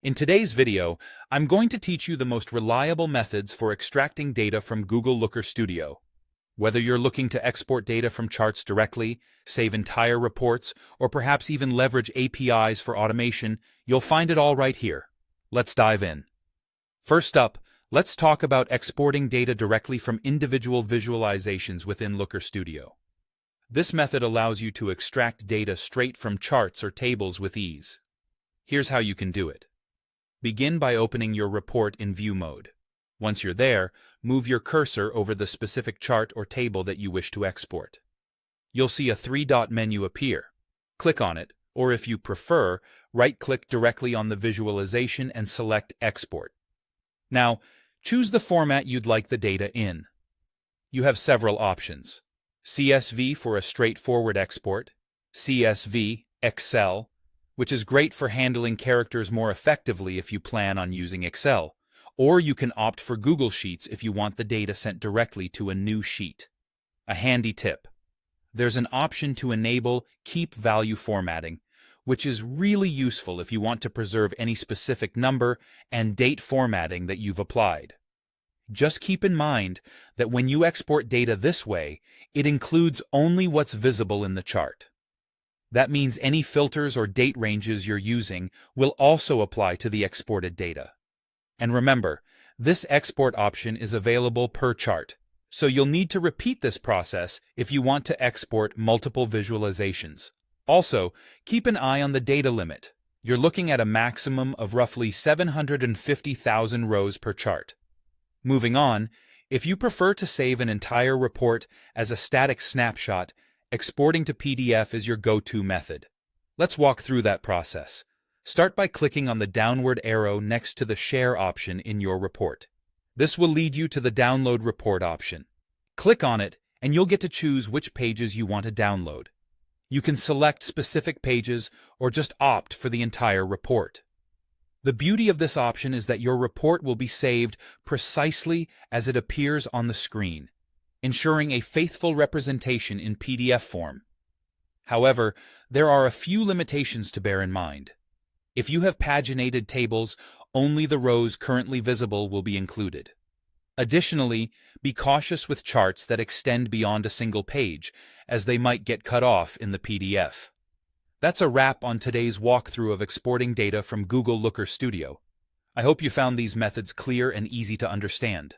In today's video, I'm going to teach you the most reliable methods for extracting data from Google Looker Studio. Whether you're looking to export data from charts directly, save entire reports, or perhaps even leverage APIs for automation, you'll find it all right here. Let's dive in. First up, let's talk about exporting data directly from individual visualizations within Looker Studio. This method allows you to extract data straight from charts or tables with ease. Here's how you can do it. Begin by opening your report in view mode. Once you're there, move your cursor over the specific chart or table that you wish to export. You'll see a three-dot menu appear. Click on it, or if you prefer, right-click directly on the visualization and select Export. Now, choose the format you'd like the data in. You have several options: CSV for a straightforward export, CSV, Excel, which is great for handling characters more effectively if you plan on using Excel, or you can opt for Google Sheets if you want the data sent directly to a new sheet. A handy tip: there's an option to enable Keep Value Formatting, which is really useful if you want to preserve any specific number and date formatting that you've applied. Just keep in mind that when you export data this way, it includes only what's visible in the chart. That means any filters or date ranges you're using will also apply to the exported data. And remember, this export option is available per chart, so you'll need to repeat this process if you want to export multiple visualizations. Also, keep an eye on the data limit. You're looking at a maximum of roughly 750,000 rows per chart. Moving on, if you prefer to save an entire report as a static snapshot, exporting to PDF is your go-to method. Let's walk through that process. Start by clicking on the downward arrow next to the Share option in your report. This will lead you to the Download Report option. Click on it, and you'll get to choose which pages you want to download. You can select specific pages or just opt for the entire report. The beauty of this option is that your report will be saved precisely as it appears on the screen, ensuring a faithful representation in PDF form. However, there are a few limitations to bear in mind. If you have paginated tables, only the rows currently visible will be included. Additionally, be cautious with charts that extend beyond a single page, as they might get cut off in the PDF. That's a wrap on today's walkthrough of exporting data from Google Looker Studio. I hope you found these methods clear and easy to understand.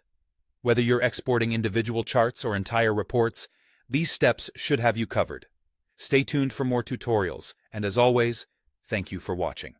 Whether you're exporting individual charts or entire reports, these steps should have you covered. Stay tuned for more tutorials, and as always, thank you for watching.